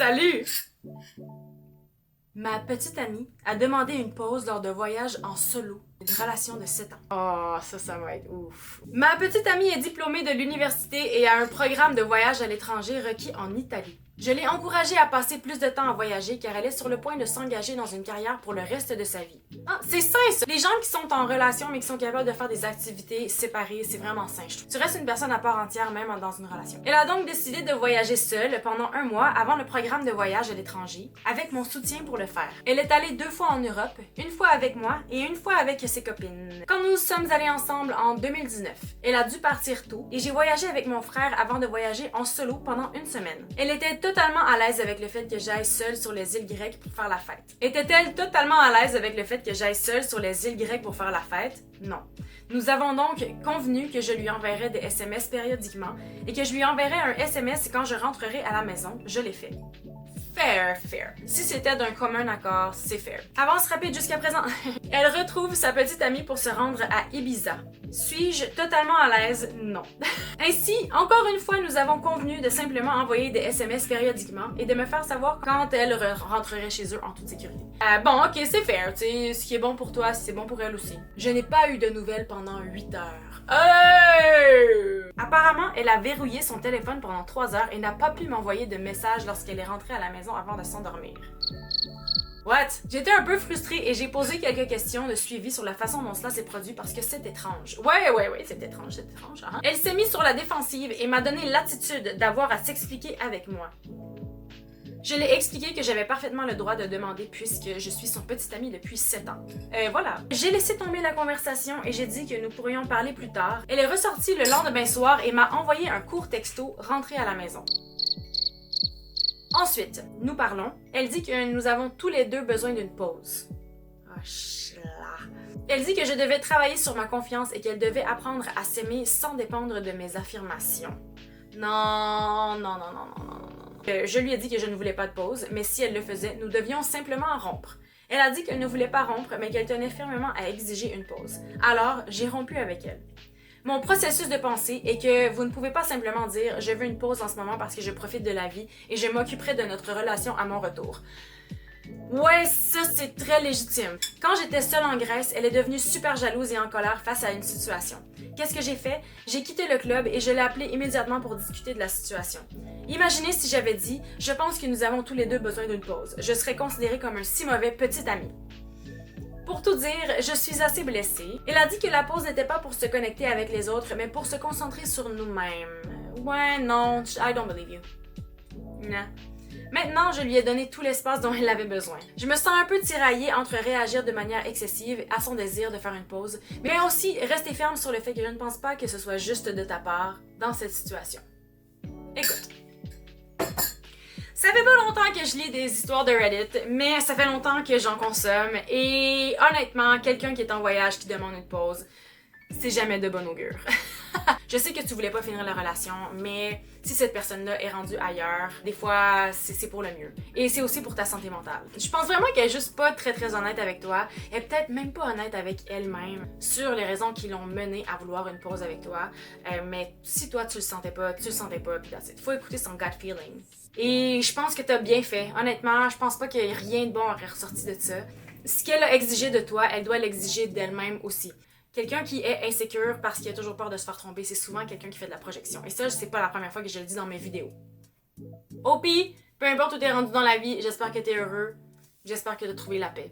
Salut! Ma petite amie a demandé une pause lors d'un voyage en solo d'une relation de 7 ans. Oh, ça va être ouf. Ma petite amie est diplômée de l'université et a un programme de voyage à l'étranger requis en Italie. Je l'ai encouragée à passer plus de temps à voyager car elle est sur le point de s'engager dans une carrière pour le reste de sa vie. Ah, c'est sain ça! Les gens qui sont en relation mais qui sont capables de faire des activités séparées, c'est vraiment sain, je trouve. Tu restes une personne à part entière même dans une relation. Elle a donc décidé de voyager seule pendant 1 mois avant le programme de voyage à l'étranger, avec mon soutien pour le faire. Elle est allée 2 fois en Europe, une fois avec moi et une fois avec ses copines. Quand nous sommes allés ensemble en 2019, elle a dû partir tôt et j'ai voyagé avec mon frère avant de voyager en solo pendant 1 semaine. Elle était totalement à l'aise avec le fait que j'aille seule sur les îles grecques pour faire la fête. Était-elle totalement à l'aise avec le fait que j'aille seule sur les îles grecques pour faire la fête? Non. Nous avons donc convenu que je lui enverrais des SMS périodiquement et que je lui enverrais un SMS quand je rentrerai à la maison. Je l'ai fait. Fair. Si c'était d'un commun accord, c'est fair. Avance rapide jusqu'à présent. Elle retrouve sa petite amie pour se rendre à Ibiza. Suis-je totalement à l'aise? Non. Ainsi, encore une fois, nous avons convenu de simplement envoyer des SMS périodiquement et de me faire savoir quand elle rentrerait chez eux en toute sécurité. Bon, ok, c'est fair, tu sais, ce qui est bon pour toi, c'est bon pour elle aussi. Je n'ai pas eu de nouvelles pendant 8 heures. Apparemment, elle a verrouillé son téléphone pendant 3 heures et n'a pas pu m'envoyer de message lorsqu'elle est rentrée à la maison avant de s'endormir. What? J'étais un peu frustrée et j'ai posé quelques questions de suivi sur la façon dont cela s'est produit parce que c'est étrange. Ouais, c'est étrange. Hein? Elle s'est mise sur la défensive et m'a donné l'attitude d'avoir à s'expliquer avec moi. Je l'ai expliqué que j'avais parfaitement le droit de demander puisque je suis son petit ami depuis 7 ans. Voilà. J'ai laissé tomber la conversation et j'ai dit que nous pourrions parler plus tard. Elle est ressortie le lendemain soir et m'a envoyé un court texto rentré à la maison. Ensuite, nous parlons. Elle dit que nous avons tous les deux besoin d'une pause. Elle dit que je devais travailler sur ma confiance et qu'elle devait apprendre à s'aimer sans dépendre de mes affirmations. Non. Je lui ai dit que je ne voulais pas de pause, mais si elle le faisait, nous devions simplement rompre. Elle a dit qu'elle ne voulait pas rompre, mais qu'elle tenait fermement à exiger une pause. Alors, j'ai rompu avec elle. Mon processus de pensée est que vous ne pouvez pas simplement dire « je veux une pause en ce moment parce que je profite de la vie et je m'occuperai de notre relation à mon retour ». Ouais, ça c'est très légitime. Quand j'étais seule en Grèce, elle est devenue super jalouse et en colère face à une situation. Qu'est-ce que j'ai fait? J'ai quitté le club et je l'ai appelée immédiatement pour discuter de la situation. Imaginez si j'avais dit « je pense que nous avons tous les deux besoin d'une pause ». Je serais considérée comme un si mauvais petit ami. Pour tout dire, je suis assez blessée. Elle a dit que la pause n'était pas pour se connecter avec les autres, mais pour se concentrer sur nous-mêmes. Ouais, non, I don't believe you. Non. Maintenant, je lui ai donné tout l'espace dont elle avait besoin. Je me sens un peu tiraillée entre réagir de manière excessive à son désir de faire une pause, mais aussi rester ferme sur le fait que je ne pense pas que ce soit juste de ta part dans cette situation. Écoute. Ça fait pas longtemps que je lis des histoires de Reddit, mais ça fait longtemps que j'en consomme et honnêtement, quelqu'un qui est en voyage qui demande une pause, c'est jamais de bon augure. Je sais que tu voulais pas finir la relation, mais si cette personne-là est rendue ailleurs, des fois, c'est pour le mieux. Et c'est aussi pour ta santé mentale. Je pense vraiment qu'elle est juste pas très honnête avec toi. Elle est peut-être même pas honnête avec elle-même sur les raisons qui l'ont menée à vouloir une pause avec toi. Mais si toi, tu le sentais pas, puis that's it. Faut écouter son gut feeling. Et je pense que t'as bien fait. Honnêtement, je pense pas qu'il y ait rien de bon à ressorti de ça. Ce qu'elle a exigé de toi, elle doit l'exiger d'elle-même aussi. Quelqu'un qui est insécure parce qu'il a toujours peur de se faire tromper, c'est souvent quelqu'un qui fait de la projection. Et ça, c'est pas la première fois que je le dis dans mes vidéos. Au pire, peu importe où t'es rendu dans la vie, j'espère que t'es heureux. J'espère que t'as trouvé la paix.